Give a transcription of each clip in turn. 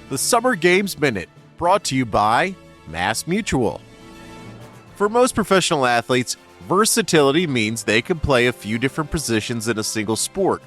The Summer Games Minute, brought to you by Mass Mutual. For most professional athletes, versatility means they can play a few different positions in a single sport.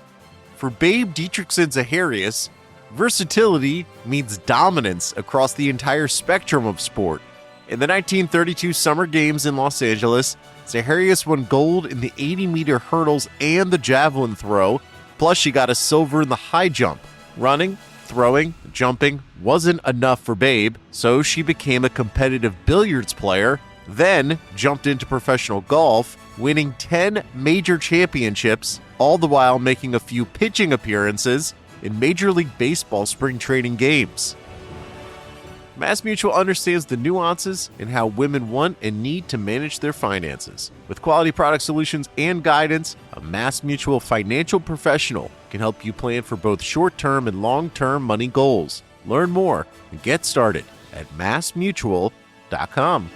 For Babe Dietrichson-Zaharias, versatility means dominance across the entire spectrum of sport. In the 1932 Summer Games in Los Angeles, Zaharias won gold in the 80-meter hurdles and the javelin throw, plus she got a silver in the high jump. Running, throwing, jumping wasn't enough for Babe, so she became a competitive billiards player, then jumped into professional golf, winning 10 major championships, all the while making a few pitching appearances in Major League Baseball spring training games. Mass Mutual understands the nuances in how women want and need to manage their finances. With quality product solutions and guidance, a Mass Mutual financial professional can help you plan for both short-term and long-term money goals. Learn more and get started at massmutual.com.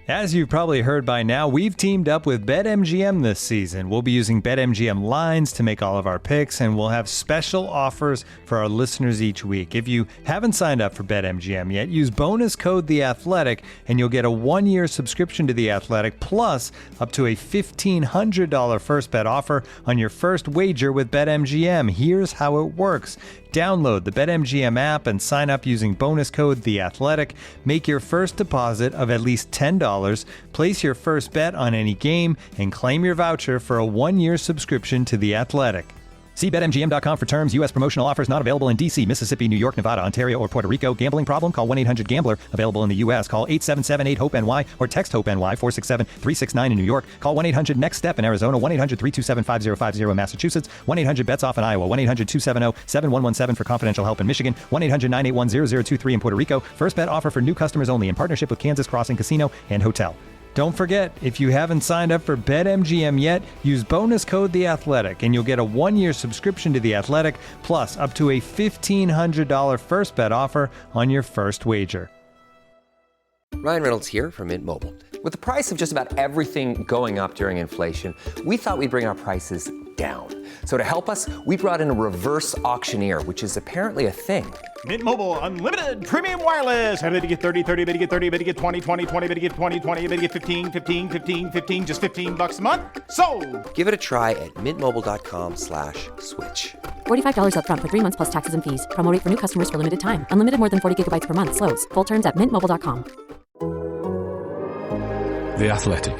As you've probably heard by now, we've teamed up with BetMGM this season. We'll be using BetMGM lines to make all of our picks, and we'll have special offers for our listeners each week. If you haven't signed up for BetMGM yet, use bonus code The Athletic, and you'll get a 1-year subscription to The Athletic, plus up to a $1,500 first bet offer on your first wager with BetMGM. Here's how it works. Download the BetMGM app and sign up using bonus code The Athletic. Make your first deposit of at least $10. Place your first bet on any game and claim your voucher for a 1-year subscription to The Athletic. See BetMGM.com for terms. U.S. promotional offers not available in D.C., Mississippi, New York, Nevada, Ontario, or Puerto Rico. Gambling problem? Call 1-800-GAMBLER. Available in the U.S. Call 877-8-HOPE-NY or text HOPE-NY 467-369 in New York. Call 1-800-NEXT-STEP in Arizona. 1-800-327-5050 in Massachusetts. 1-800-BETS-OFF in Iowa. 1-800-270-7117 for confidential help in Michigan. 1-800-981-0023 in Puerto Rico. First bet offer for new customers only in partnership with Kansas Crossing Casino and Hotel. Don't forget, if you haven't signed up for BetMGM yet, use bonus code The Athletic, and you'll get a 1-year subscription to The Athletic, plus up to a $1,500 first bet offer on your first wager. Ryan Reynolds here from Mint Mobile. With the price of just about everything going up during inflation, we thought we'd bring our prices down. So to help us, we brought in a reverse auctioneer, which is apparently a thing. Mint Mobile Unlimited Premium Wireless. How to get 30, 30, bit to get 30, bit to get 20, 20, 20, bit to get 20, 20, bit to get 15, 15, 15, 15, just $15 a month? Sold! Give it a try at mintmobile.com/switch. $45 up front for 3 months plus taxes and fees. Promo rate for new customers for limited time. Unlimited more than 40 gigabytes per month. Slows full terms at mintmobile.com. The Athletic.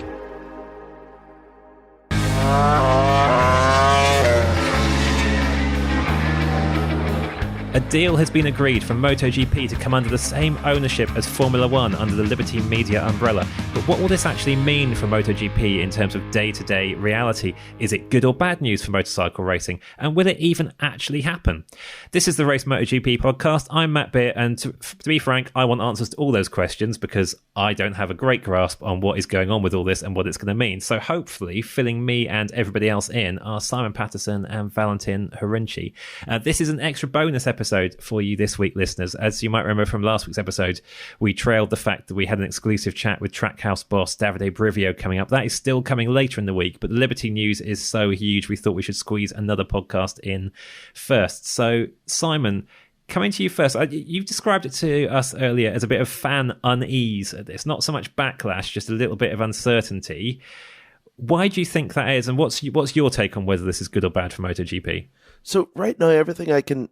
A deal has been agreed for MotoGP to come under the same ownership as Formula One under the Liberty Media umbrella. But what will this actually mean for MotoGP in terms of day-to-day reality? Is it good or bad news for motorcycle racing? And will it even actually happen? This is the Race MotoGP podcast. I'm Matt Beer, and to be frank, I want answers to all those questions because I don't have a great grasp on what is going on with all this and what it's going to mean. So hopefully, filling me and everybody else in are Simon Patterson and Valentin Khorounzhiy. This is an extra bonus episode for you this week, listeners. As you might remember from last week's episode, we trailed the fact that we had an exclusive chat with Trackhouse boss Davide Brivio coming up. That is still coming later in the week, but the Liberty news is so huge we thought we should squeeze another podcast in first. So, Simon, coming to you first, you described it to us earlier as a bit of fan unease. It's not so much backlash, just a little bit of uncertainty. Why do you think that is, and what's your take on whether this is good or bad for MotoGP? So right now, everything I can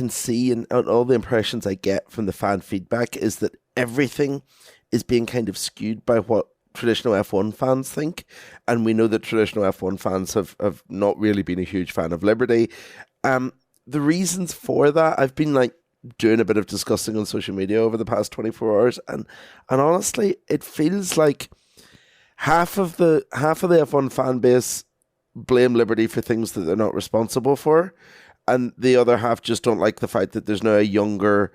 see and all the impressions I get from the fan feedback is that everything is being kind of skewed by what traditional F1 fans think. And we know that traditional F1 fans have not really been a huge fan of Liberty. The reasons for that, I've been doing a bit of discussing on social media over the past 24 hours. And honestly, it feels like half of the F1 fan base blame Liberty for things that they're not responsible for, and the other half just don't like the fact that there's now a younger,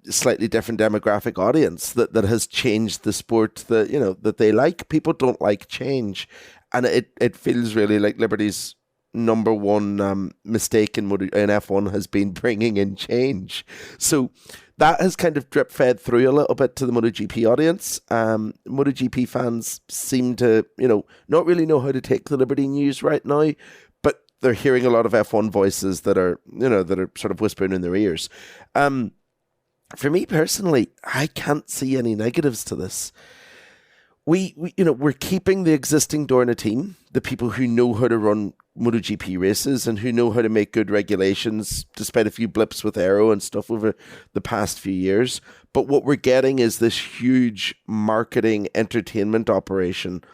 slightly different demographic audience that has changed the sport that they like. People don't like change, and it feels really like Liberty's number one mistake in F1 has been bringing in change. So that has kind of drip fed through a little bit to the MotoGP audience. MotoGP fans seem to, not really know how to take the Liberty news right now. But they're hearing a lot of F1 voices that are sort of whispering in their ears. For me personally, I can't see any negatives to this. We're keeping the existing Dorna team, the people who know how to run MotoGP races and who know how to make good regulations, despite a few blips with aero and stuff over the past few years. But what we're getting is this huge marketing entertainment operation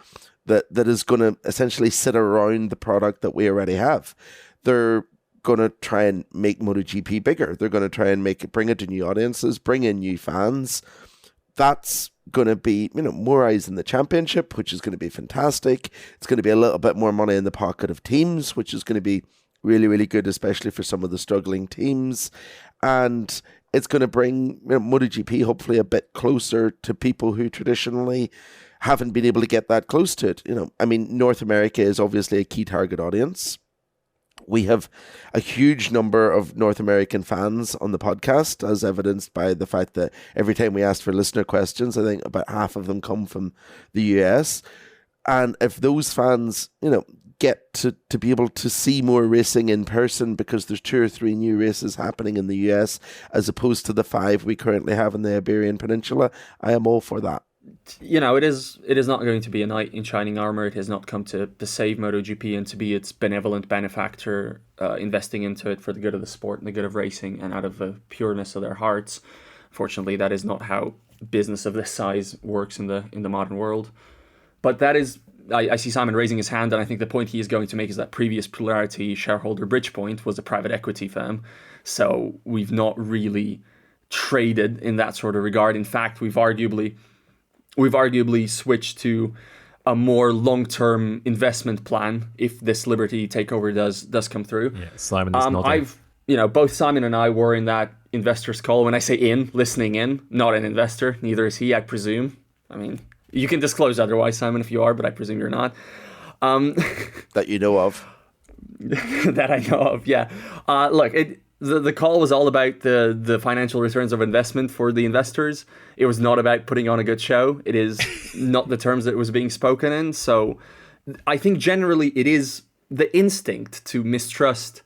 that is going to essentially sit around the product that we already have. They're going to try and make MotoGP bigger. They're going to try and bring it to new audiences, bring in new fans. That's going to be, more eyes in the championship, which is going to be fantastic. It's going to be a little bit more money in the pocket of teams, which is going to be really, really good, especially for some of the struggling teams. And it's going to bring MotoGP hopefully a bit closer to people who traditionally haven't been able to get that close to it. North America is obviously a key target audience. We have a huge number of North American fans on the podcast, as evidenced by the fact that every time we ask for listener questions, I think about half of them come from the US. And if those fans, get to be able to see more racing in person because there's 2 or 3 new races happening in the US as opposed to the 5 we currently have in the Iberian Peninsula, I am all for that. It is not going to be a knight in shining armor. It has not come to save MotoGP and to be its benevolent benefactor, investing into it for the good of the sport and the good of racing and out of the pureness of their hearts. Fortunately, that is not how business of this size works in the modern world. But that is, I see Simon raising his hand, and I think the point he is going to make is that previous Plurality shareholder Bridgepoint was a private equity firm. So we've not really traded in that sort of regard. In fact, we've arguably switched to a more long-term investment plan if this Liberty takeover does come through. Yeah, Simon is nodding. Both Simon and I were in that investors call. When I say listening in, not an investor. Neither is he, I presume. You can disclose otherwise, Simon, if you are, but I presume you're not. That you know of. That I know of, yeah. Look, the call was all about the financial returns of investment for the investors. It was not about putting on a good show. It is not the terms that it was being spoken in. So I think generally it is the instinct to mistrust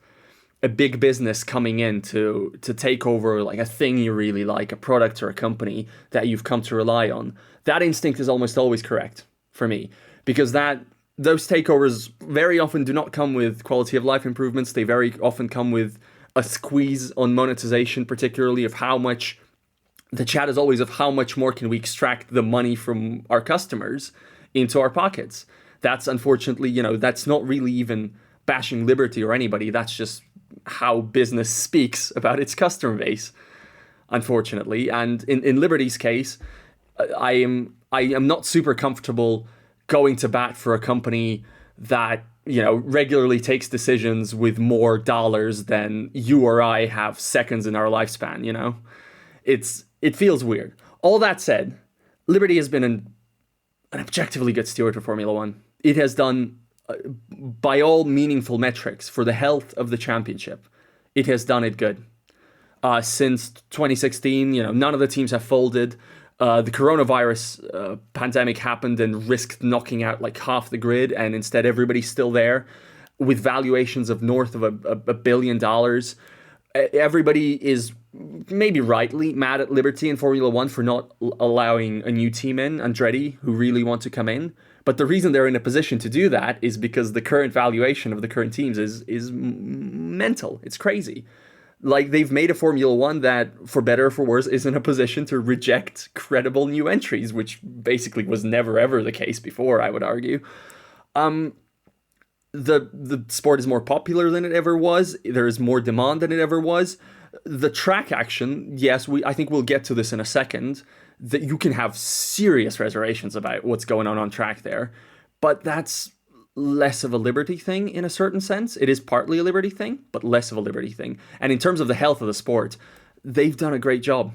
a big business coming in to take over like a thing you really like, a product or a company that you've come to rely on. That instinct is almost always correct for me, because those takeovers very often do not come with quality of life improvements. They very often come with a squeeze on monetization, particularly of how much the chat is always of how much more can we extract the money from our customers into our pockets. That's unfortunately, that's not really even bashing Liberty or anybody. That's just how business speaks about its customer base, unfortunately. And in Liberty's case, I am not super comfortable going to bat for a company that regularly takes decisions with more dollars than you or I have seconds in our lifespan. It feels weird. All that said, Liberty has been an objectively good steward for Formula One. It has done, by all meaningful metrics, for the health of the championship, it has done it good. Since 2016, none of the teams have folded. The coronavirus pandemic happened and risked knocking out like half the grid, and instead everybody's still there with valuations of north of $1 billion. Everybody is maybe rightly mad at Liberty and Formula One for not allowing a new team in, Andretti, who really want to come in. But the reason they're in a position to do that is because the current valuation of the current teams is mental. It's crazy. Like, they've made a Formula One that, for better or for worse, is in a position to reject credible new entries, which basically was never, ever the case before, I would argue. The sport is more popular than it ever was. There is more demand than it ever was. The track action, yes, I think we'll get to this in a second, that you can have serious reservations about what's going on track there. But that's less of a Liberty thing in a certain sense. It is partly a Liberty thing, but less of a Liberty thing. And in terms of the health of the sport, they've done a great job.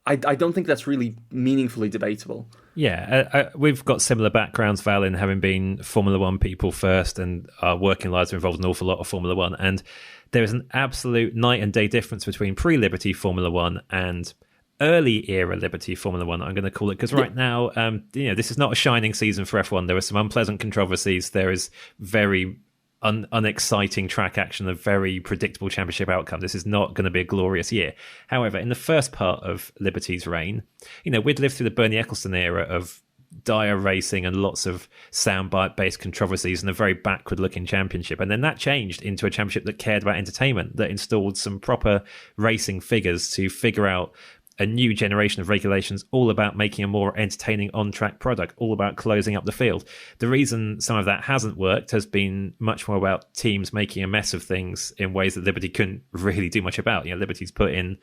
I don't think that's really meaningfully debatable. Yeah, we've got similar backgrounds, Val, in having been Formula One people first, and our working lives are involved in an awful lot of Formula One. And there is an absolute night and day difference between pre-Liberty Formula One and early era Liberty Formula One, I'm going to call it, because right now, this is not a shining season for F1. There are some unpleasant controversies. There is very unexciting track action, a very predictable championship outcome. This is not going to be a glorious year. However, in the first part of Liberty's reign, we'd lived through the Bernie Ecclestone era of dire racing and lots of soundbite-based controversies and a very backward-looking championship. And then that changed into a championship that cared about entertainment, that installed some proper racing figures to figure out a new generation of regulations all about making a more entertaining on-track product, all about closing up the field. The reason some of that hasn't worked has been much more about teams making a mess of things in ways that Liberty couldn't really do much about. Liberty's put in,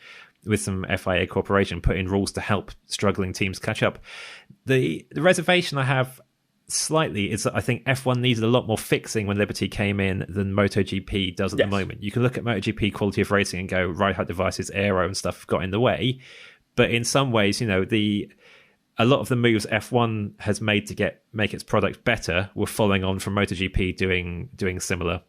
with some FIA cooperation, put in rules to help struggling teams catch up. The reservation I have slightly is that I think F1 needed a lot more fixing when Liberty came in than MotoGP does at the moment. You can look at MotoGP quality of racing and go, ride-height devices, aero and stuff have got in the way. But in some ways, a lot of the moves F1 has made to make its product better were following on from MotoGP doing similar.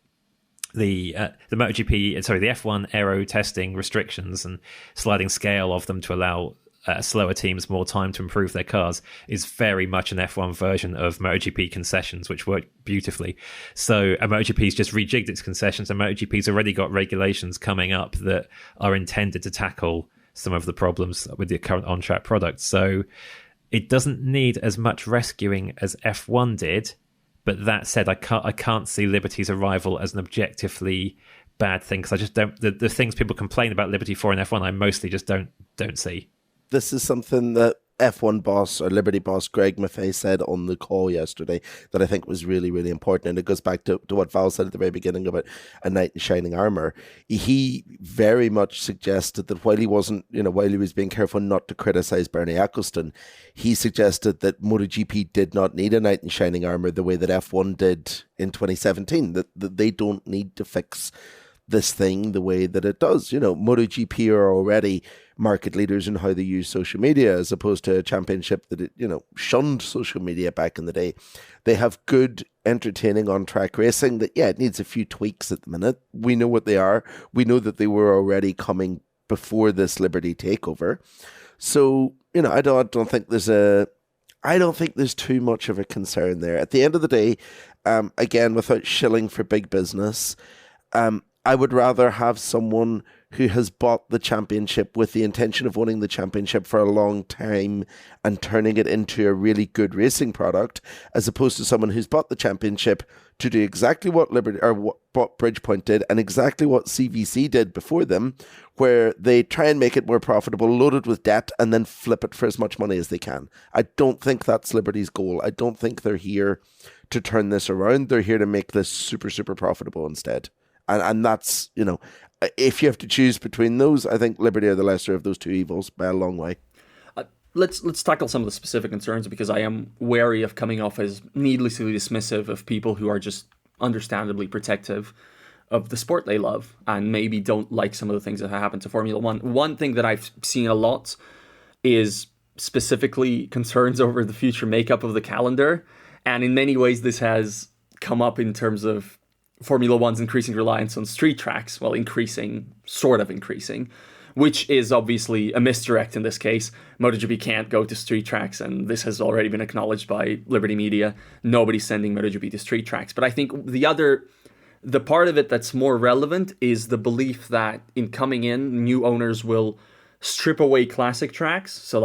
The F1 aero testing restrictions and sliding scale of them to allow slower teams more time to improve their cars is very much an F1 version of MotoGP concessions, which work beautifully. So MotoGP's just rejigged its concessions, and MotoGP's already got regulations coming up that are intended to tackle some of the problems with the current on-track product. So it doesn't need as much rescuing as F1 did. But that said, I can't see Liberty's arrival as an objectively bad thing, because I just don't. The things people complain about Liberty for in F1, I mostly just don't see. This is something that F1 boss or Liberty boss Greg Maffei said on the call yesterday that I think was really, really important. And it goes back to what Val said at the very beginning about a knight in shining armor. He very much suggested that while he was being careful not to criticize Bernie Ecclestone, he suggested that MotoGP did not need a knight in shining armor the way that F1 did in 2017, that they don't need to fix this thing the way that it does. MotoGP are already market leaders in how they use social media, as opposed to a championship that shunned social media back in the day. They have good, entertaining on-track racing that, it needs a few tweaks at the minute. We know what they are. We know that they were already coming before this Liberty takeover. So, I don't think there's too much of a concern there. At the end of the day, again, without shilling for big business, I would rather have someone who has bought the championship with the intention of owning the championship for a long time and turning it into a really good racing product, as opposed to someone who's bought the championship to do exactly what what Bridgepoint did and exactly what CVC did before them, where they try and make it more profitable, load it with debt, and then flip it for as much money as they can. I don't think that's Liberty's goal. I don't think they're here to turn this around. They're here to make this super, super profitable instead. And that's, if you have to choose between those, I think Liberty are the lesser of those two evils by a long way. Let's tackle some of the specific concerns, because I am wary of coming off as needlessly dismissive of people who are just understandably protective of the sport they love and maybe don't like some of the things that have happened to Formula One. One thing that I've seen a lot is specifically concerns over the future makeup of the calendar. And in many ways, this has come up in terms of Formula One's increasing reliance on street tracks. Well, sort of increasing, which is obviously a misdirect in this case. MotoGP can't go to street tracks, and this has already been acknowledged by Liberty Media. Nobody's sending MotoGP to street tracks. But I think the part of it that's more relevant is the belief that in coming in, new owners will strip away classic tracks. So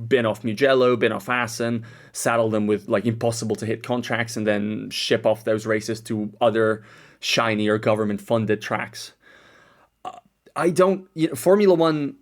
bin off Mugello, bin off Assen, saddle them with impossible to hit contracts, and then ship off those races to other shiny or government funded tracks. Formula One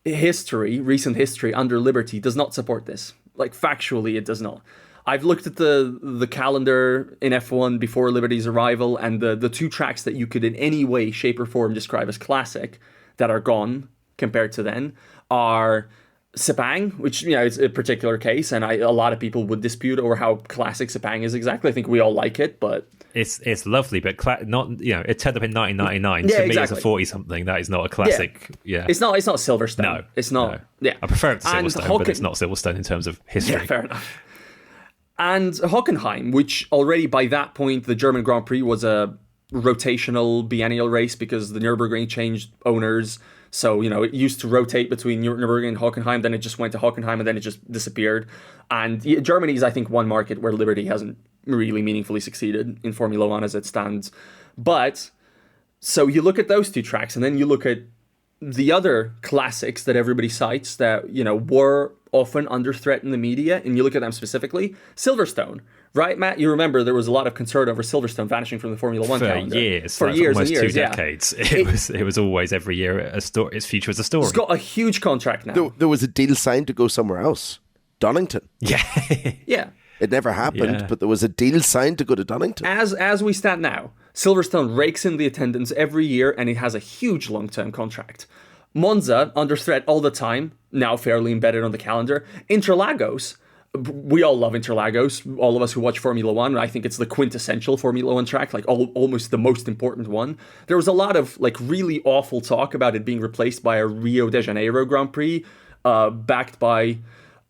recent history under Liberty does not support this. Factually, it does not. I've looked at the calendar in F1 before Liberty's arrival, and the two tracks that you could in any way, shape or form describe as classic that are gone compared to then are Sepang, which is a particular case, and a lot of people would dispute over how classic Sepang is exactly. I think we all like it, but it's lovely, but not it turned up in 1999. Yeah, to exactly. Me, as a 40-something, that is not a classic. Yeah. It's not Silverstone. No, it's not. No. Yeah, I prefer it to Silverstone, but it's not Silverstone in terms of history. Yeah, fair enough. And Hockenheim, which already by that point the German Grand Prix was a rotational biennial race because the Nürburgring changed owners. So, it used to rotate between Nürburgring and Hockenheim, then it just went to Hockenheim, and then it just disappeared. And Germany is, I think, one market where Liberty hasn't really meaningfully succeeded in Formula One as it stands. But, so you look at those two tracks, and then you look at the other classics that everybody cites that, were often under threat in the media, and you look at them specifically. Silverstone, right, Matt? You remember there was a lot of concern over Silverstone vanishing from the Formula One calendar. For years and years, almost 2 decades. It was always every year its future was a story. It's got a huge contract now. There was a deal signed to go somewhere else. Donington. Yeah. Yeah. It never happened, but there was a deal signed to go to Donington. As we stand now, Silverstone rakes in the attendance every year, and it has a huge long-term contract. Monza, under threat all the time, now fairly embedded on the calendar. Interlagos, we all love Interlagos, all of us who watch Formula One. I think it's the quintessential Formula One track, like almost the most important one. There was a lot of really awful talk about it being replaced by a Rio de Janeiro Grand Prix, backed by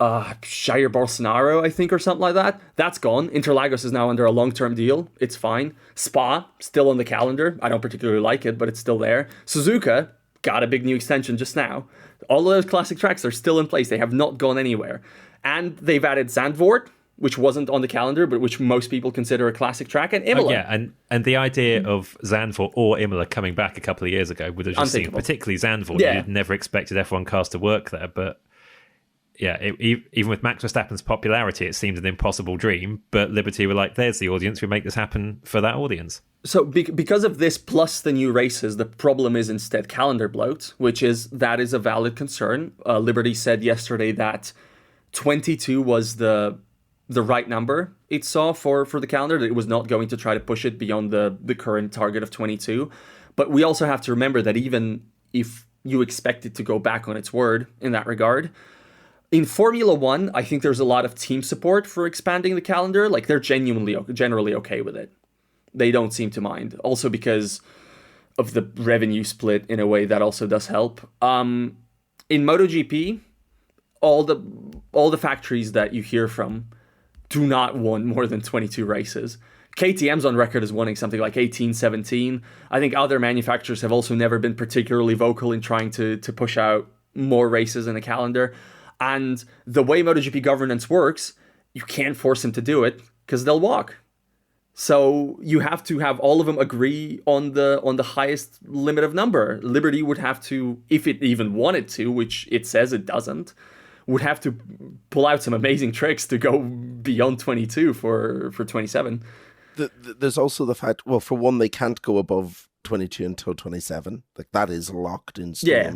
Jair Bolsonaro, I think, or something like that. That's gone. Interlagos is now under a long-term deal. It's fine. Spa, still on the calendar. I don't particularly like it, but it's still there. Suzuka got a big new extension just now. All of those classic tracks are still in place. They have not gone anywhere. And they've added Zandvoort, which wasn't on the calendar, but which most people consider a classic track, and Imola. Oh, yeah, and the idea of Zandvoort or Imola coming back a couple of years ago would have just seemed, particularly Zandvoort, you'd never expected F1 cars to work there, but yeah, even with Max Verstappen's popularity, it seemed an impossible dream, but Liberty were like, there's the audience, we make this happen for that audience. So because of this plus the new races, the problem is instead calendar bloat, that is a valid concern. Liberty said yesterday that 22 was the right number it saw for the calendar, that it was not going to try to push it beyond the current target of 22. But we also have to remember that even if you expect it to go back on its word in that regard, in Formula One, I think there's a lot of team support for expanding the calendar. Like, they're generally okay with it. They don't seem to mind. Also because of the revenue split in a way that also does help. In MotoGP, all the factories that you hear from do not want more than 22 races. KTM's on record as wanting something like 18, 17. I think other manufacturers have also never been particularly vocal in trying to push out more races in the calendar. And the way MotoGP governance works, you can't force them to do it because they'll walk. So you have to have all of them agree on the highest limit of number. Liberty would have to, if it even wanted to, which it says it doesn't, would have to pull out some amazing tricks to go beyond 22 for 27. There's also the fact, well, for one, they can't go above 22 until 27. Like, that is locked in stone. Yeah.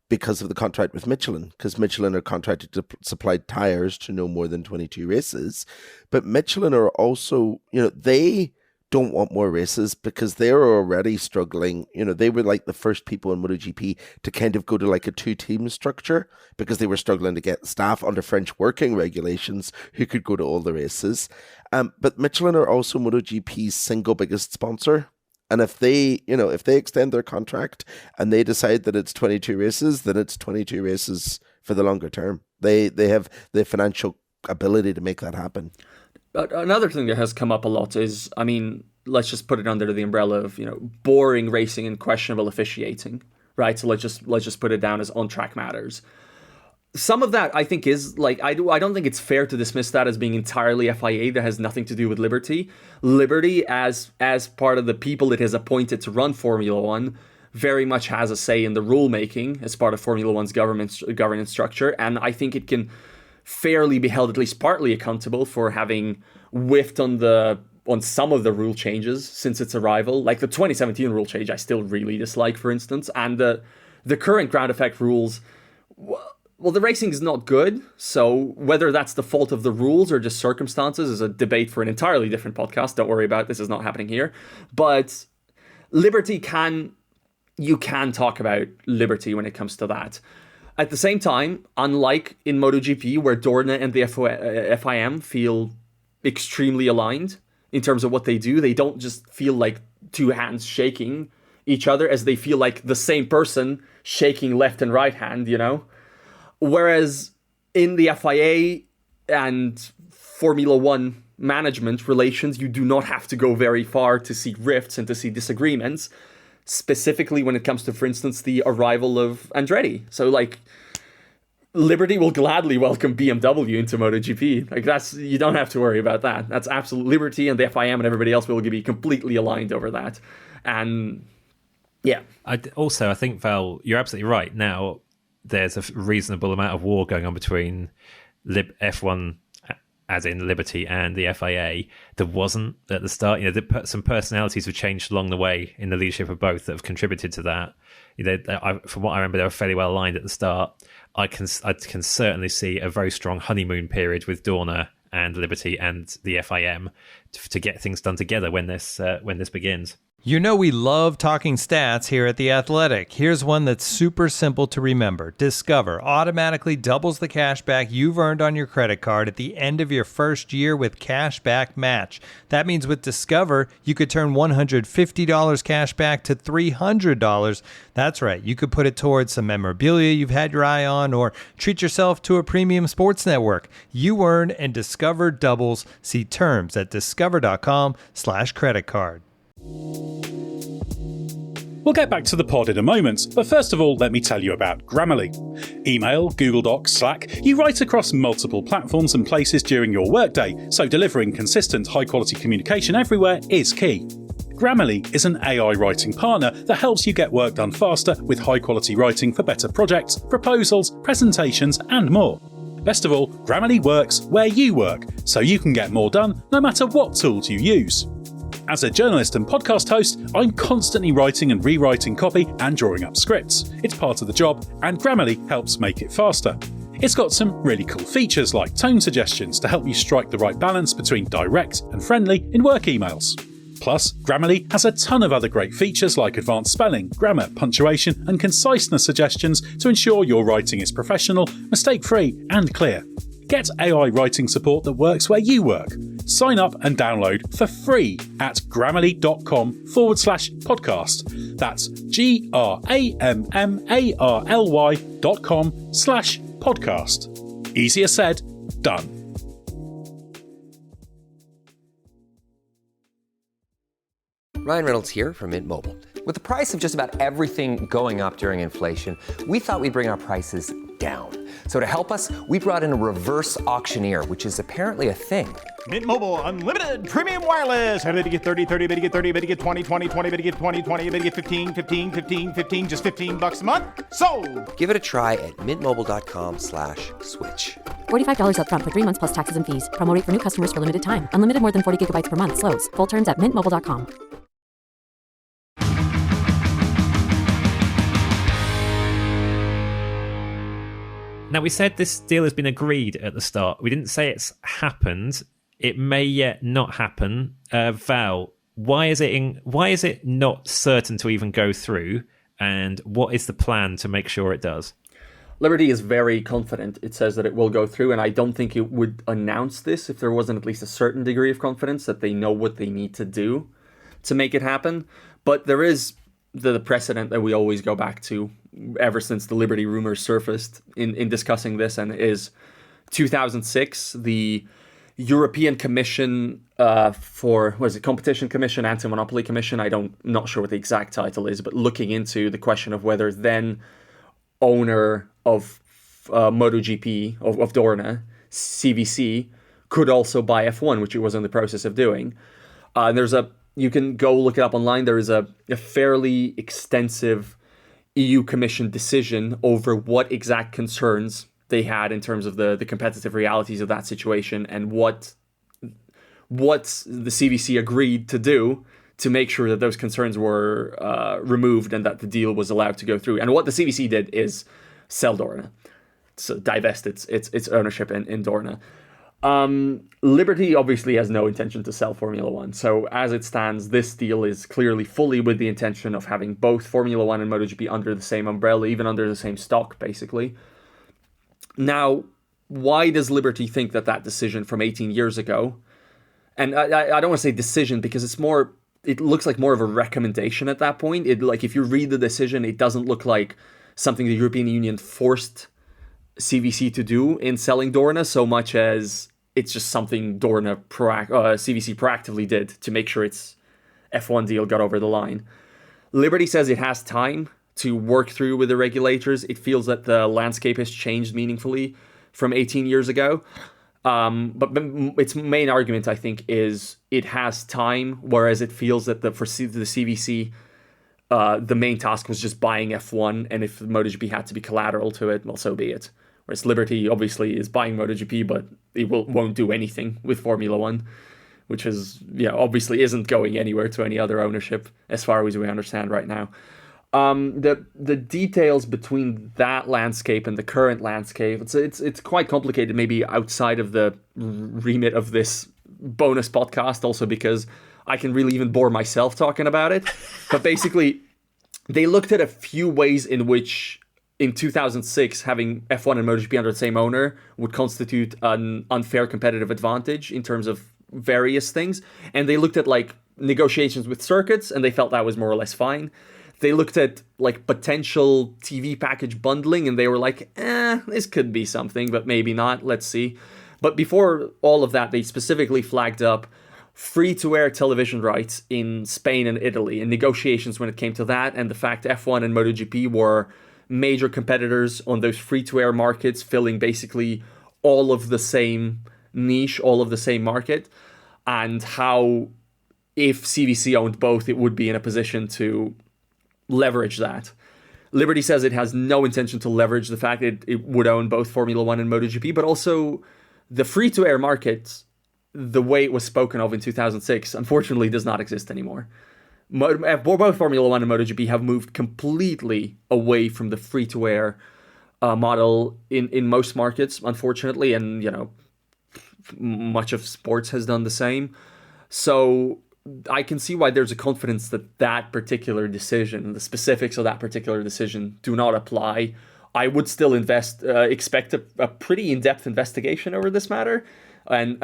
Because of the contract with Michelin, because Michelin are contracted to supply tires to no more than 22 races. But Michelin are also, they don't want more races because they're already struggling. They were like the first people in MotoGP to kind of go to like a 2-team structure because they were struggling to get staff under French working regulations who could go to all the races. But Michelin are also MotoGP's single biggest sponsor. And if they extend their contract and they decide that it's 22 races, then it's 22 races for the longer term. They have the financial ability to make that happen. Another thing that has come up a lot is, let's just put it under the umbrella of, boring racing and questionable officiating, right? So let's just put it down as on-track matters. Some of that, I think, is I don't think it's fair to dismiss that as being entirely FIA. That has nothing to do with Liberty. Liberty, as part of the people it has appointed to run Formula One, very much has a say in the rulemaking as part of Formula One's governance structure, and I think it can fairly be held at least partly accountable for having whiffed on some of the rule changes since its arrival. Like the 2017 rule change, I still really dislike, for instance, and the current ground effect rules. Well, the racing is not good, so whether that's the fault of the rules or just circumstances is a debate for an entirely different podcast. Don't worry about it. This is not happening here. But Liberty you can talk about Liberty when it comes to that. At the same time, unlike in MotoGP, where Dorna and the FIM feel extremely aligned in terms of what they do, they don't just feel like two hands shaking each other as they feel like the same person shaking left and right hand, Whereas in the FIA and Formula One management relations, you do not have to go very far to see rifts and to see disagreements. specifically when it comes to, for instance, the arrival of Andretti. So, like, Liberty will gladly welcome BMW into MotoGP. Like, you don't have to worry about that. That's absolute Liberty, and the FIM and everybody else will be completely aligned over that. And yeah. I think, Val, you're absolutely right. Now, there's a reasonable amount of war going on between F1, as in Liberty, and the FIA. There wasn't at the start. Some personalities have changed along the way in the leadership of both that have contributed to that. From what I remember, they were fairly well aligned at the start. I can certainly see a very strong honeymoon period with Dorna and Liberty and the FIM to get things done together when this begins. You know we love talking stats here at The Athletic. Here's one that's super simple to remember. Discover automatically doubles the cash back you've earned on your credit card at the end of your first year with Cash Back Match. That means with Discover, you could turn $150 cash back to $300. That's right. You could put it towards some memorabilia you've had your eye on or treat yourself to a premium sports network. You earn and Discover doubles. See terms at discover.com/credit card. We'll get back to the pod in a moment, but first of all, let me tell you about Grammarly. Email, Google Docs, Slack, you write across multiple platforms and places during your workday, so delivering consistent, high-quality communication everywhere is key. Grammarly is an AI writing partner that helps you get work done faster with high-quality writing for better projects, proposals, presentations, and more. Best of all, Grammarly works where you work, so you can get more done no matter what tools you use. As a journalist and podcast host, I'm constantly writing and rewriting copy and drawing up scripts. It's part of the job, and Grammarly helps make it faster. It's got some really cool features like tone suggestions to help you strike the right balance between direct and friendly in work emails. Plus, Grammarly has a ton of other great features like advanced spelling, grammar, punctuation, and conciseness suggestions to ensure your writing is professional, mistake-free, and clear. Get AI writing support that works where you work. Sign up and download for free at grammarly.com/podcast. That's GRAMMARLY.com/podcast. Easier said, done. Ryan Reynolds here from Mint Mobile. With the price of just about everything going up during inflation, we thought we'd bring our prices down. So to help us, we brought in a reverse auctioneer, which is apparently a thing. Mint Mobile Unlimited Premium Wireless. How to get 30, 30, bit to get 30, bit to get 20, 20, 20, bit to get 20, 20, bit to get 15, 15, 15, 15, just $15 a month? Sold! Give it a try at mintmobile.com/switch. $45 up front for 3 months plus taxes and fees. Promo rate for new customers for limited time. Unlimited more than 40 gigabytes per month. Slows full terms at mintmobile.com. Now, we said this deal has been agreed at the start. We didn't say it's happened. It may yet not happen. Val, why is it not certain to even go through? And what is the plan to make sure it does? Liberty is very confident. It says that it will go through, and I don't think it would announce this if there wasn't at least a certain degree of confidence that they know what they need to do to make it happen. But there is the precedent that we always go back to ever since the Liberty rumors surfaced in discussing this, and is 2006, the European Commission Competition Commission, Anti-Monopoly Commission, not sure what the exact title is, but looking into the question of whether then owner of MotoGP, of Dorna, CVC, could also buy F1, which it was in the process of doing. You can go look it up online. There is a fairly extensive EU Commission decision over what exact concerns they had in terms of the competitive realities of that situation and what the CVC agreed to do to make sure that those concerns were removed and that the deal was allowed to go through. And what the CVC did is sell Dorna, so divest its ownership in Dorna. Liberty obviously has no intention to sell Formula One. So as it stands, this deal is clearly fully with the intention of having both Formula One and MotoGP under the same umbrella, even under the same stock, basically. Now, why does Liberty think that decision from 18 years ago, and I don't want to say decision because it looks like more of a recommendation at that point. If you read the decision, it doesn't look like something the European Union forced CVC to do in selling Dorna so much as it's just something CVC proactively did to make sure its F1 deal got over the line. Liberty says it has time to work through with the regulators. It feels that the landscape has changed meaningfully from 18 years ago. But its main argument, I think, is it has time, whereas it feels that for the CVC, the main task was just buying F1, and if MotoGP had to be collateral to it, well, so be it. Whereas Liberty obviously is buying MotoGP, but it won't do anything with Formula One, which is, obviously isn't going anywhere to any other ownership as far as we understand right now. The details between that landscape and the current landscape, it's quite complicated, maybe outside of the remit of this bonus podcast, also because I can really even bore myself talking about it. But basically, they looked at a few ways in which in 2006, having F1 and MotoGP under the same owner would constitute an unfair competitive advantage in terms of various things. And they looked at negotiations with circuits, and they felt that was more or less fine. They looked at potential TV package bundling, and they were like, this could be something, but maybe not. Let's see. But before all of that, they specifically flagged up free-to-air television rights in Spain and Italy, and negotiations when it came to that, and the fact F1 and MotoGP were major competitors on those free-to-air markets, filling basically all of the same niche, all of the same market, and how if CVC owned both, it would be in a position to leverage that. Liberty says it has no intention to leverage the fact that it would own both Formula One and MotoGP, but also the free-to-air market, the way it was spoken of in 2006, unfortunately does not exist anymore. Both Formula One and MotoGP have moved completely away from the free-to-air model in most markets, unfortunately, and much of sports has done the same. So I can see why there's a confidence that that particular decision, the specifics of that particular decision, do not apply. I would still expect a pretty in-depth investigation over this matter, and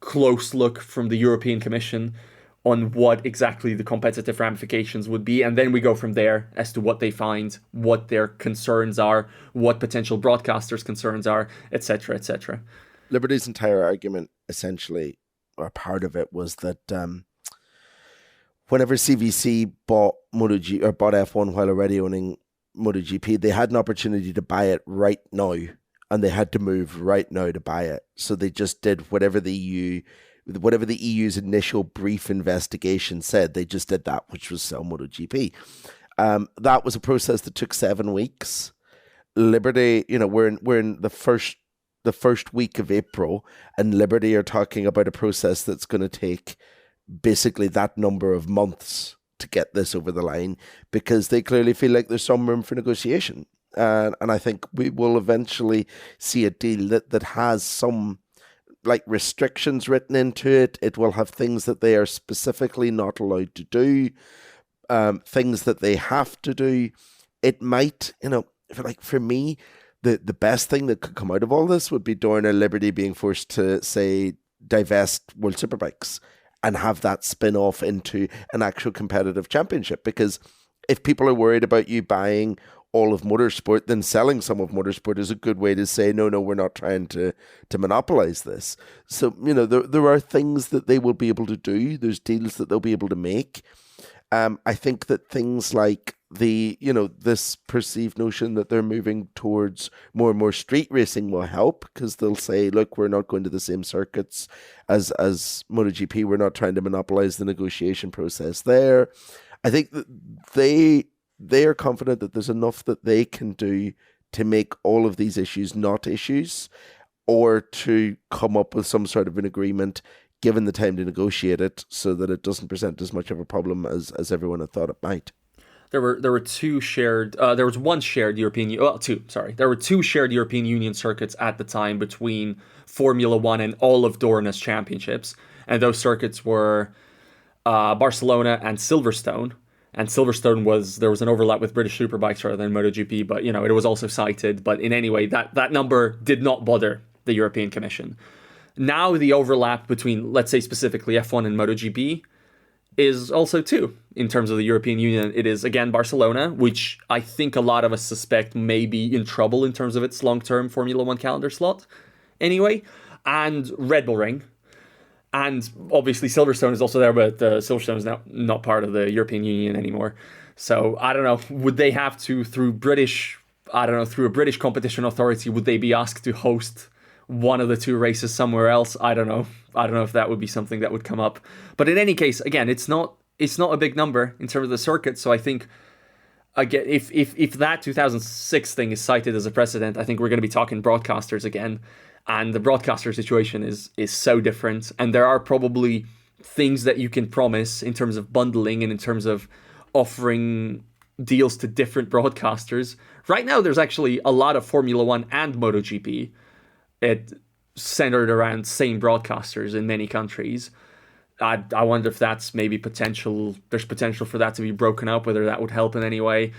close look from the European Commission on what exactly the competitive ramifications would be, and then we go from there as to what they find, what their concerns are, what potential broadcasters' concerns are, etc., etc. Liberty's entire argument, essentially, or part of it, was that whenever CVC bought MotoGP or bought F1 while already owning MotoGP, they had an opportunity to buy it right now, and they had to move right now to buy it. So they just did whatever the EU's initial brief investigation said. They just did that, which was sell MotoGP. That was a process that took 7 weeks. Liberty, we're in the first week of April, and Liberty are talking about a process that's going to take basically that number of months to get this over the line, because they clearly feel like there's some room for negotiation. And I think we will eventually see a deal that has some restrictions written into it. It will have things that they are specifically not allowed to do, things that they have to do. It might, for me, the best thing that could come out of all this would be Dorna Liberty being forced to, say, divest World Superbikes and have that spin off into an actual competitive championship. Because if people are worried about you buying all of motorsport, then selling some of motorsport is a good way to say, no, we're not trying to monopolize this. So, there are things that they will be able to do. There's deals that they'll be able to make. I think that things like this perceived notion that they're moving towards more and more street racing will help, because they'll say, look, we're not going to the same circuits as MotoGP. We're not trying to monopolize the negotiation process there. I think that they are confident that there's enough that they can do to make all of these issues not issues, or to come up with some sort of an agreement given the time to negotiate it, so that it doesn't present as much of a problem as everyone had thought it might. There were two shared. There was one shared European. There were two shared European Union circuits at the time between Formula One and all of Dorna's championships, and those circuits were Barcelona and Silverstone. And Silverstone there was an overlap with British Superbikes rather than MotoGP, but it was also cited. But in any way, that number did not bother the European Commission. Now the overlap between, let's say specifically F1 and MotoGP, is also 2 in terms of the European Union. It is again Barcelona, which I think a lot of us suspect may be in trouble in terms of its long-term Formula One calendar slot. Anyway, and Red Bull Ring. And obviously Silverstone is also there, but Silverstone is now not part of the European Union anymore. So I don't know, would they have to, through a British competition authority, would they be asked to host one of the two races somewhere else? I don't know if that would be something that would come up. But in any case, again, it's not a big number in terms of the circuit. So I think, again, if that 2006 thing is cited as a precedent, I think we're going to be talking broadcasters again. And the broadcaster situation is so different. And there are probably things that you can promise in terms of bundling and in terms of offering deals to different broadcasters. Right now, there's actually a lot of Formula One and MotoGP centered around same broadcasters in many countries. I wonder if that's maybe potential. There's potential for that to be broken up, whether that would help in any way.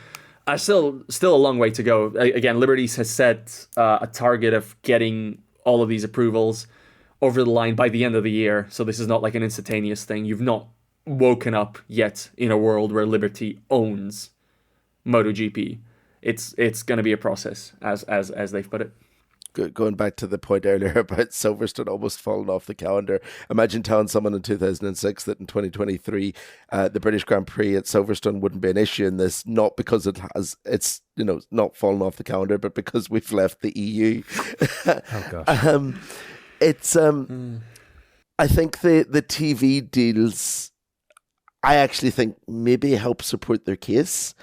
Still a long way to go. Again, Liberties has set a target of getting all of these approvals over the line by the end of the year. So this is not like an instantaneous thing. You've not woken up yet in a world where Liberty owns MotoGP. It's going to be a process, as they've put it. Going back to the point earlier about Silverstone almost falling off the calendar, imagine telling someone in 2006 that in 2023 the British Grand Prix at Silverstone wouldn't be an issue in this, not because it's not fallen off the calendar, but because we've left the EU. Oh gosh. I think the TV deals, I actually think maybe help support their case,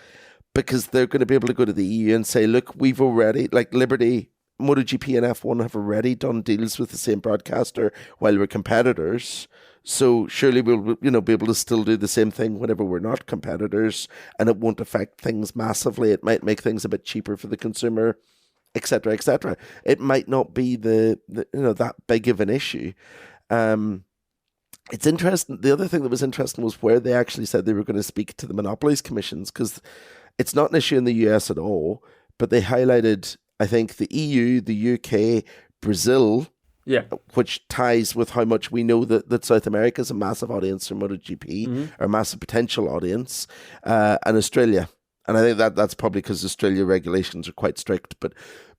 because they're going to be able to go to the EU and say, look, we've already, like Liberty, MotoGP and F1 have already done deals with the same broadcaster while we're competitors. So surely we'll be able to still do the same thing whenever we're not competitors, and it won't affect things massively. It might make things a bit cheaper for the consumer, etc., etc. It might not be the that big of an issue. It's interesting. The other thing that was interesting was where they actually said they were going to speak to the monopolies commissions, because it's not an issue in the US at all, but they highlighted, I think, the EU, the UK, Brazil, which ties with how much we know that South America is a massive audience for MotoGP, or a massive potential audience, and Australia. And I think that's probably because Australia regulations are quite strict, but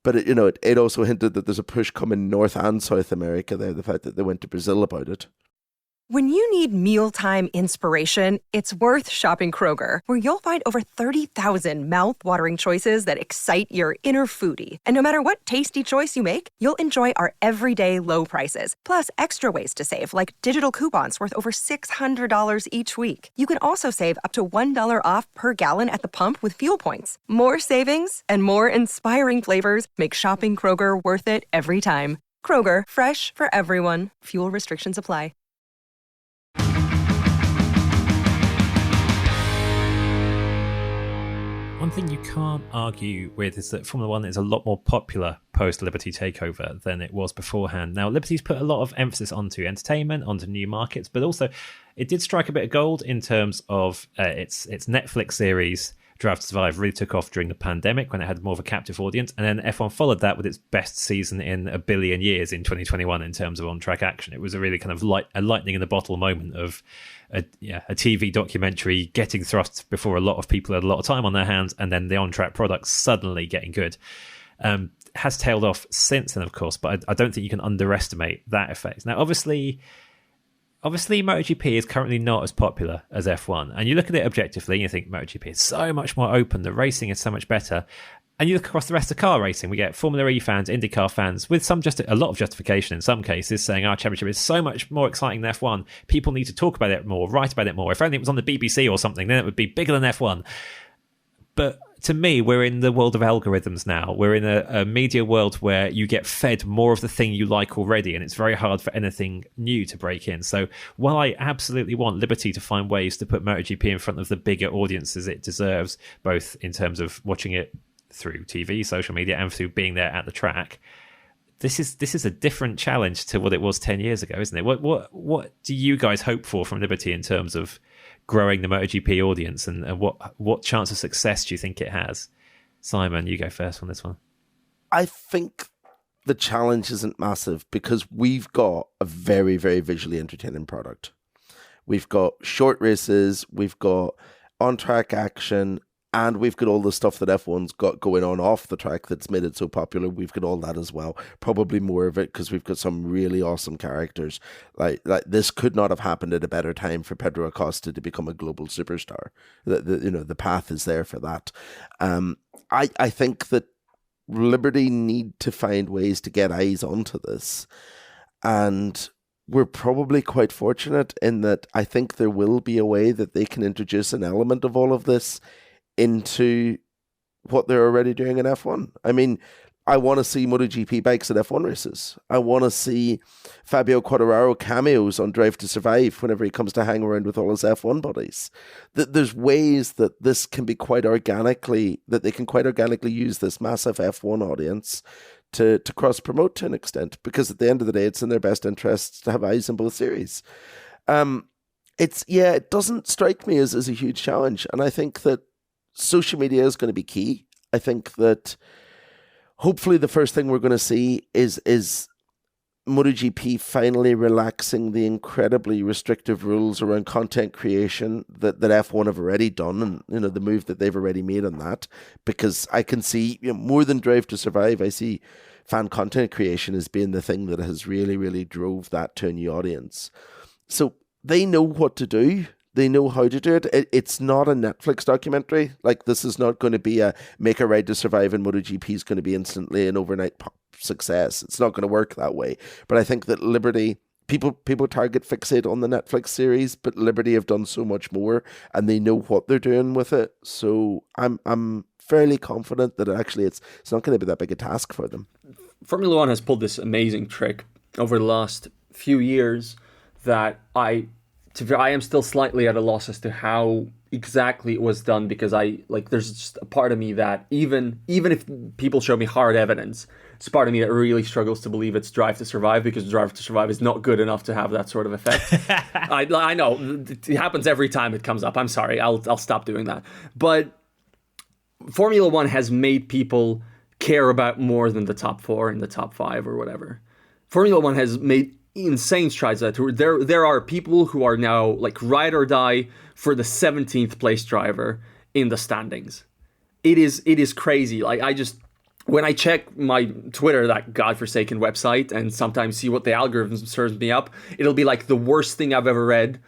it also hinted that there's a push coming North and South America there, the fact that they went to Brazil about it. When you need mealtime inspiration, it's worth shopping Kroger, where you'll find over 30,000 mouth-watering choices that excite your inner foodie. And no matter what tasty choice you make, you'll enjoy our everyday low prices, plus extra ways to save, like digital coupons worth over $600 each week. You can also save up to $1 off per gallon at the pump with fuel points. More savings and more inspiring flavors make shopping Kroger worth it every time. Kroger, fresh for everyone. Fuel restrictions apply. One thing you can't argue with is that Formula One is a lot more popular post-Liberty takeover than it was beforehand. Now, Liberty's put a lot of emphasis onto entertainment, onto new markets, but also it did strike a bit of gold in terms of its Netflix series, Drive to Survive, really took off during the pandemic when it had more of a captive audience, and then F1 followed that with its best season in a billion years in 2021 in terms of on-track action. It was a really kind of a lightning in the bottle moment of a TV documentary getting thrust before a lot of people had a lot of time on their hands, and then the on-track products suddenly getting good. Has tailed off since then, of course, but I don't think you can underestimate that effect. Now, obviously MotoGP is currently not as popular as F1, and you look at it objectively and you think MotoGP is so much more open, the racing is so much better, and you look across the rest of car racing, we get Formula E fans, IndyCar fans, with a lot of justification in some cases, saying our championship is so much more exciting than F1, people need to talk about it more, write about it more. If only it was on the BBC or something, then it would be bigger than F1. But to me, we're in the world of algorithms now. We're in a media world where you get fed more of the thing you like already, and it's very hard for anything new to break in. So while I absolutely want Liberty to find ways to put MotoGP in front of the bigger audiences it deserves, both in terms of watching it through TV, social media, and through being there at the track, this is a different challenge to what it was 10 years ago, isn't it? What do you guys hope for from Liberty in terms of growing the MotoGP audience, and what chance of success do you think it has? Simon, you go first on this one. I think the challenge isn't massive because we've got a very, very visually entertaining product. We've got short races, we've got on-track action, And we've got all the stuff that F1's got going on off the track that's made it so popular. We've got all that as well. Probably more of it because we've got some really awesome characters. Like this could not have happened at a better time for Pedro Acosta to become a global superstar. The path is there for that. I think that Liberty need to find ways to get eyes onto this. And we're probably quite fortunate in that I think there will be a way that they can introduce an element of all of this into what they're already doing in F1. I mean, I want to see MotoGP bikes at F1 races. I want to see Fabio Quartararo cameos on Drive to Survive whenever he comes to hang around with all his F1 buddies. There's ways that this can be they can quite organically use this massive F1 audience to cross-promote to an extent, because at the end of the day, it's in their best interests to have eyes in both series. It doesn't strike me as a huge challenge, and I think that social media is going to be key. I think that hopefully the first thing we're going to see is MotoGP finally relaxing the incredibly restrictive rules around content creation that F1 have already done, and the move that they've already made on that. Because I can see more than Drive to Survive, I see fan content creation as being the thing that has really, really drove that to a new audience. So they know what to do. They know how to do it. It's not a Netflix documentary. Like, this is not going to be a make a ride to survive in MotoGP is going to be instantly an overnight pop success. It's not going to work that way. But I think that Liberty, people target fixate on the Netflix series, but Liberty have done so much more and they know what they're doing with it. So I'm fairly confident that it's not going to be that big a task for them. Formula One has pulled this amazing trick over the last few years that I am still slightly at a loss as to how exactly it was done, because there's just a part of me that even if people show me hard evidence, it's a part of me that really struggles to believe it's Drive to Survive, because Drive to Survive is not good enough to have that sort of effect. I know it happens every time it comes up. I'm sorry, I'll stop doing that. But Formula One has made people care about more than the top 4 and the top 5 or whatever. Formula One has made insane strides that there are people who are now like ride or die for the 17th place driver in the standings. It is crazy. Like, when I check my Twitter, that godforsaken website, and sometimes see what the algorithm serves me up, it'll be like the worst thing I've ever read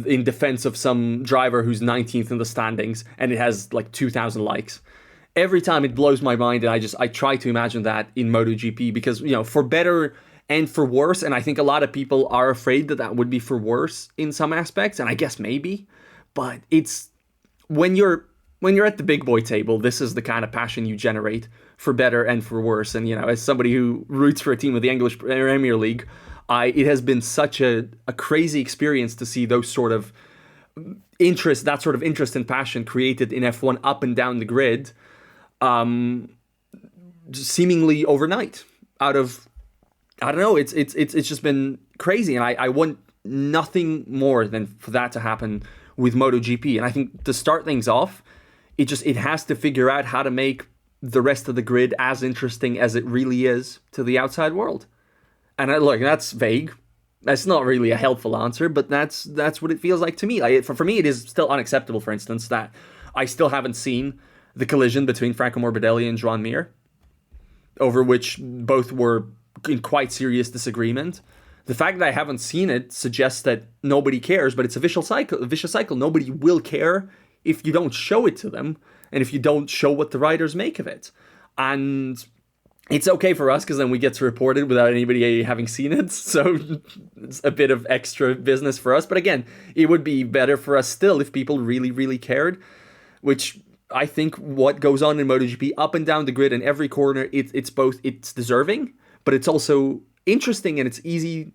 in defense of some driver who's 19th in the standings, and it has like 2,000 likes. Every time it blows my mind, and I try to imagine that in MotoGP, because, for better and for worse, and I think a lot of people are afraid that would be for worse in some aspects, and I guess maybe, but it's when you're at the big boy table, this is the kind of passion you generate for better and for worse. And as somebody who roots for a team of the English Premier League, it has been such a crazy experience to see those sort of interest, that sort of interest and passion created in F1 up and down the grid, seemingly overnight out of, I don't know, it's just been crazy, and I want nothing more than for that to happen with MotoGP. And I think to start things off, it has to figure out how to make the rest of the grid as interesting as it really is to the outside world. And look, that's vague. That's not really a helpful answer, but that's what it feels like to me. For me, it is still unacceptable, for instance, that I still haven't seen the collision between Franco Morbidelli and Joan Mir, over which both were in quite serious disagreement. The fact that I haven't seen it suggests that nobody cares, but it's a vicious cycle. Nobody will care if you don't show it to them, and if you don't show what the writers make of it. And it's okay for us, because then we get to report it without anybody having seen it. So it's a bit of extra business for us. But again, it would be better for us still if people really, really cared, which I think what goes on in MotoGP up and down the grid in every corner, it's deserving, but it's also interesting, and it's easy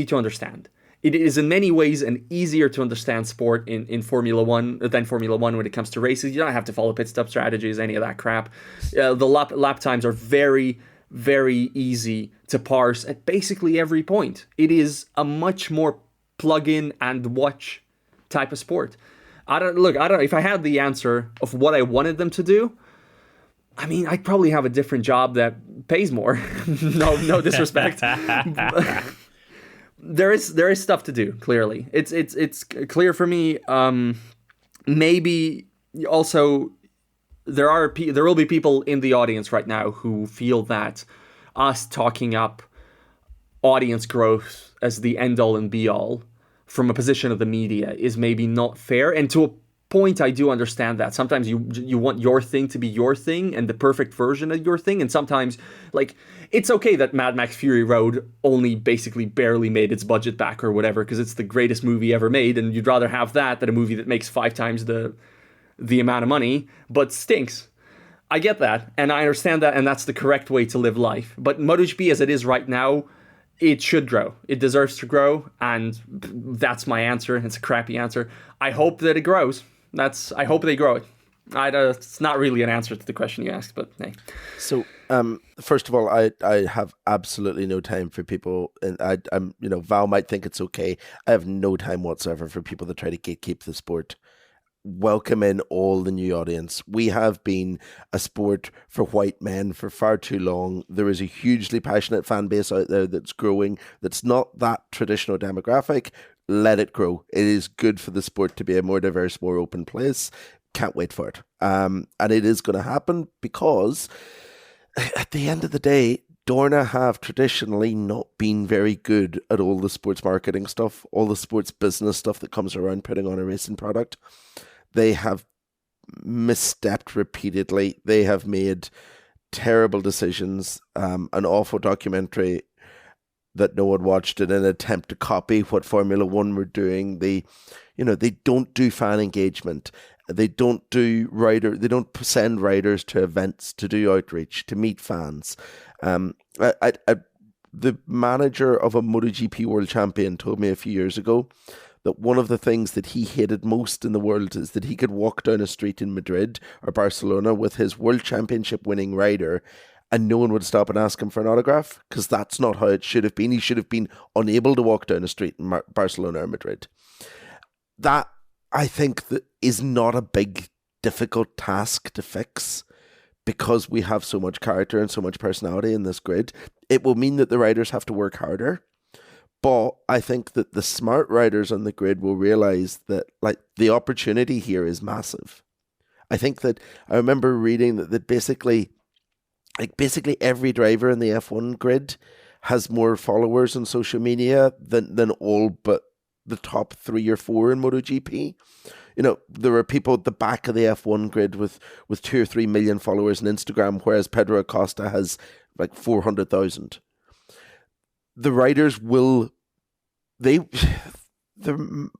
to understand. It is in many ways an easier to understand sport in Formula One than Formula One when it comes to races. You don't have to follow pit stop strategies, any of that crap. The lap times are very, very easy to parse at basically every point. It is a much more plug in and watch type of sport. I don't know if I had the answer of what I wanted them to do. I mean, I'd probably have a different job that pays more. no disrespect. There is stuff to do. Clearly, it's clear for me. Maybe also there will be people in the audience right now who feel that us talking up audience growth as the end all and be all from a position of the media is maybe not fair. And to a point, I do understand that. Sometimes you want your thing to be your thing and the perfect version of your thing. And sometimes, like, it's okay that Mad Max Fury Road only basically barely made its budget back or whatever, because it's the greatest movie ever made. And you'd rather have that than a movie that makes 5 times the amount of money, but stinks. I get that. And I understand that. And that's the correct way to live life. But MotoGP as it is right now, it should grow. It deserves to grow. And that's my answer. It's a crappy answer. I hope that it grows. I hope they grow it. It's not really an answer to the question you asked, but hey. So, first of all, I have absolutely no time for people, and I'm Val might think it's okay. I have no time whatsoever for people that try to gatekeep the sport. Welcome in all the new audience. We have been a sport for white men for far too long. There is a hugely passionate fan base out there that's growing, that's not that traditional demographic. Let it grow. It is good for the sport to be a more diverse, more open place. Can't wait for it. And it is going to happen because at the end of the day, Dorna have traditionally not been very good at all the sports marketing stuff, all the sports business stuff that comes around putting on a racing product. They have misstepped repeatedly. They have made terrible decisions. An awful documentary that no one watched in an attempt to copy what Formula One were doing. They don't do fan engagement. They don't don't send riders to events to do outreach, to meet fans. The manager of a MotoGP world champion told me a few years ago that one of the things that he hated most in the world is that he could walk down a street in Madrid or Barcelona with his world championship winning rider and no one would stop and ask him for an autograph, because that's not how it should have been. He should have been unable to walk down a street in Barcelona or Madrid. That, I think, that is not a big, difficult task to fix, because we have so much character and so much personality in this grid. It will mean that the riders have to work harder, but I think that the smart riders on the grid will realize that, like, the opportunity here is massive. I think that I remember reading that basically every driver in the F1 grid has more followers on social media than all but the top 3 or 4 in MotoGP. There are people at the back of the F1 grid with 2 or 3 million followers on Instagram, whereas Pedro Acosta has like 400,000. The riders they're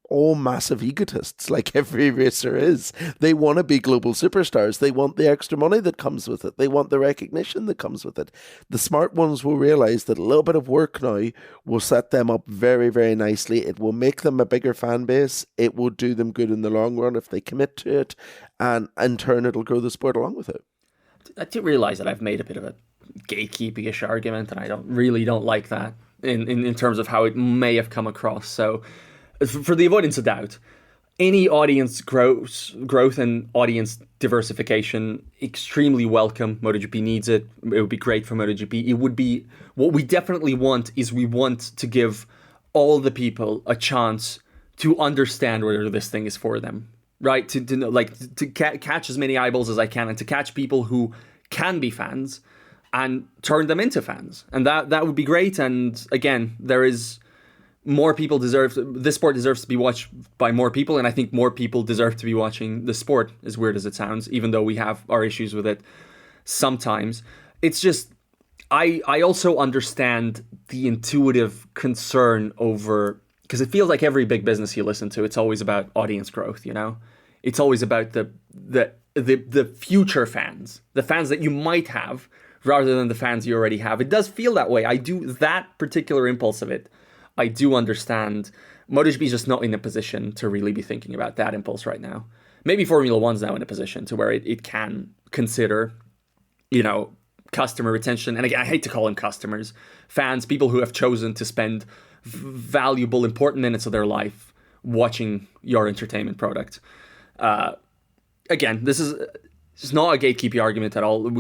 all massive egotists, like every racer is. They want to be global superstars. They want the extra money that comes with it. They want the recognition that comes with it. The smart ones will realize that a little bit of work now will set them up very, very nicely. It will make them a bigger fan base. It will do them good in the long run if they commit to it. And in turn, it'll grow the sport along with it. I do realize that I've made a bit of a gatekeeping-ish argument, and I don't like that in terms of how it may have come across. So, for the avoidance of doubt, any audience growth and audience diversification, extremely welcome. MotoGP needs it. It would be great for MotoGP. It would be, what we definitely want is we want to give all the people a chance to understand whether this thing is for them, right? To catch as many eyeballs as I can, and to catch people who can be fans and turn them into fans. And that would be great. And again, more people this sport deserves to be watched by more people, and I think more people deserve to be watching the sport, as weird as it sounds, even though we have our issues with it sometimes. It's just, I also understand the intuitive concern over, because it feels like every big business you listen to, it's always about audience growth, It's always about the future fans, the fans that you might have, rather than the fans you already have. It does feel that way. I do, that particular impulse of it, I do understand. MotoGP is just not in a position to really be thinking about that impulse right now. Maybe Formula One's now in a position to where it can consider, customer retention. And again, I hate to call them customers, fans, people who have chosen to spend valuable, important minutes of their life watching your entertainment product. Again, this is not a gatekeeping argument at all.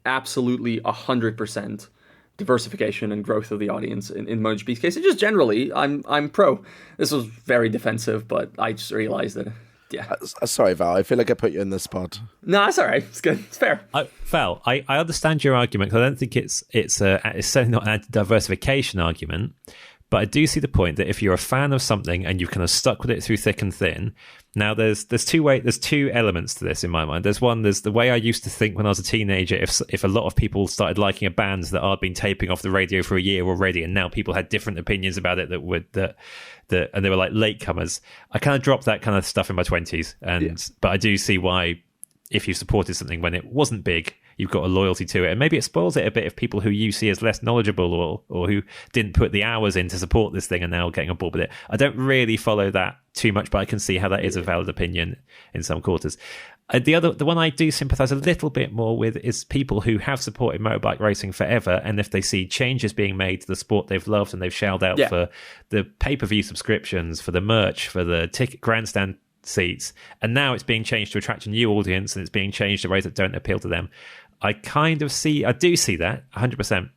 Absolutely 100%. Diversification and growth of the audience in MotoGP's case. And just generally, I'm pro. This was very defensive, but I just realized that Yeah. Sorry, Val. I feel like I put you in this spot. No, it's all right. It's good. It's fair. Val, I understand your argument. I don't think it's certainly not an anti-diversification argument. But I do see the point that if you're a fan of something and you've kind of stuck with it through thick and thin, now there's two elements to this in my mind. There's the way I used to think when I was a teenager. If a lot of people started liking a band that I'd been taping off the radio for a year already, and now people had different opinions about it that and they were like latecomers, I kind of dropped that kind of stuff in my 20s. But I do see why, if you supported something when it wasn't big, you've got a loyalty to it, and maybe it spoils it a bit if people who you see as less knowledgeable or who didn't put the hours in to support this thing are now getting on board with it. I don't really follow that too much, but I can see how that is a valid opinion in some quarters. The one I do sympathise a little bit more with is people who have supported motorbike racing forever, and if they see changes being made to the sport they've loved and they've shelled out for the pay-per-view subscriptions, for the merch, for the ticket grandstand seats, and now it's being changed to attract a new audience and it's being changed in ways that don't appeal to them. I do see that 100%,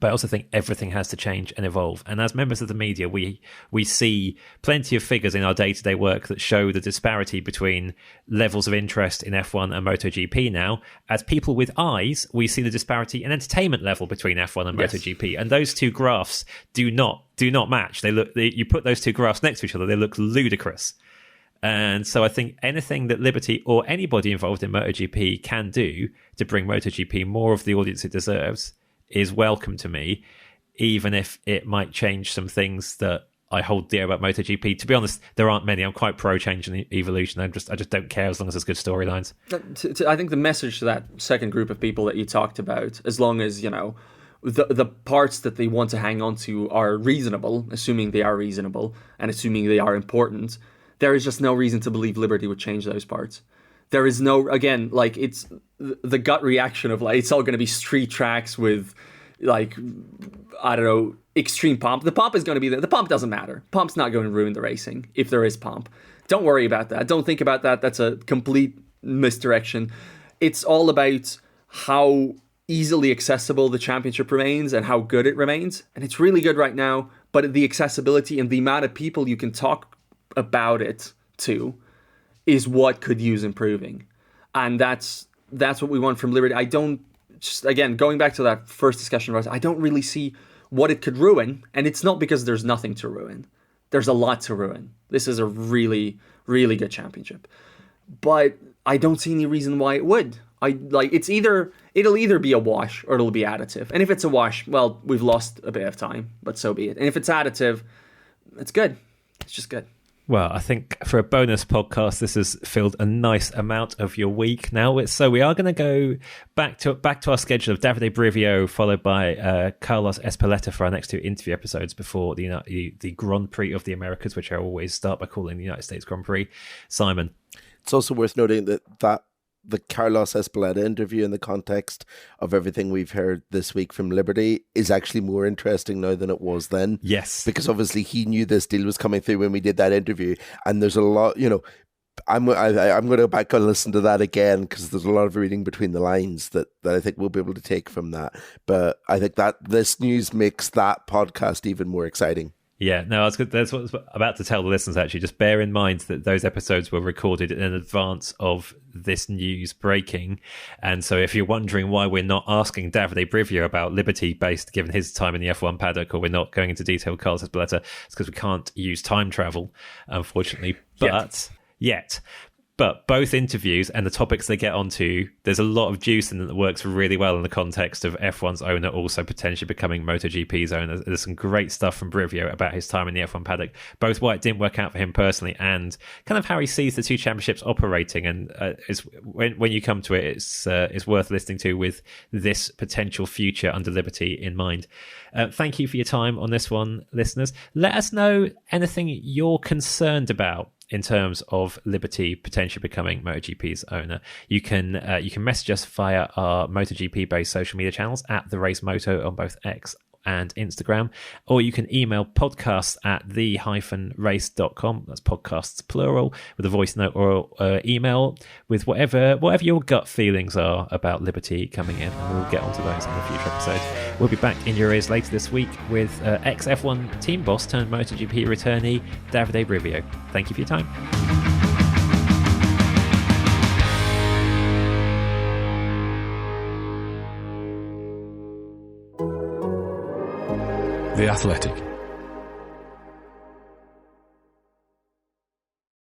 but I also think everything has to change and evolve. And as members of the media, we see plenty of figures in our day-to-day work that show the disparity between levels of interest in F1 and MotoGP now. As people with eyes, we see the disparity in entertainment level between F1 and MotoGP, and those two graphs do not match. You put those two graphs next to each other, they look ludicrous. And so I think anything that Liberty or anybody involved in MotoGP can do to bring MotoGP more of the audience it deserves is welcome to me, even if it might change some things that I hold dear about MotoGP. To be honest, there aren't many. I'm quite pro change and evolution. I just don't care as long as there's good storylines. I think the message to that second group of people that you talked about, as long as, the parts that they want to hang on to are reasonable, assuming they are reasonable and assuming they are important, there is just no reason to believe Liberty would change those parts. There is no, again, it's the gut reaction of it's all going to be street tracks with extreme pomp. The pomp is going to be there. The pomp doesn't matter. Pomp's not going to ruin the racing if there is pomp. Don't worry about that. Don't think about that. That's a complete misdirection. It's all about how easily accessible the championship remains and how good it remains. And it's really good right now, but the accessibility and the amount of people you can talk about it to is what could use improving, and that's what we want from Liberty. I don't, just again going back to that first discussion, I don't really see what it could ruin, and it's not because there's nothing to ruin. There's a lot to ruin. This is a really, really good championship, but I don't see any reason why it would. It'll either be a wash or it'll be additive, and if it's a wash, well, we've lost a bit of time, but so be it. And if it's additive, it's good. It's just good. Well, I think for a bonus podcast, this has filled a nice amount of your week now. So we are going to go back to our schedule of Davide Brivio, followed by Carlos Espeleta for our next two interview episodes before the Grand Prix of the Americas, which I always start by calling the United States Grand Prix. Simon. It's also worth noting that the Carlos Espeleta interview, in the context of everything we've heard this week from Liberty, is actually more interesting now than it was then. Yes. Because obviously he knew this deal was coming through when we did that interview. And there's a lot, I'm going to go back and listen to that again, because there's a lot of reading between the lines that I think we'll be able to take from that. But I think that this news makes that podcast even more exciting. Yeah, no, that's what I was about to tell the listeners, actually. Just bear in mind that those episodes were recorded in advance of this news breaking. And so if you're wondering why we're not asking Davide Brivio about Liberty based, given his time in the F1 paddock, or we're not going into detail with Carlos Espeleta, it's because we can't use time travel, unfortunately. But both interviews and the topics they get onto, there's a lot of juice in them that works really well in the context of F1's owner also potentially becoming MotoGP's owner. There's some great stuff from Brivio about his time in the F1 paddock, both why it didn't work out for him personally and kind of how he sees the two championships operating. And when you come to it, it's worth listening to with this potential future under Liberty in mind. Thank you for your time on this one, listeners. Let us know anything you're concerned about in terms of Liberty potentially becoming MotoGP's owner. You can message us via our MotoGP-based social media channels at The Race Moto on both X and Instagram, or you can email podcasts at the-race.com. That's podcasts plural, with a voice note or email with whatever your gut feelings are about Liberty coming in, and we'll get onto those in a future episode. We'll be back in your ears later this week with ex-F1 team boss turned MotoGP returnee Davide Brivio. Thank you for your time. The Athletic.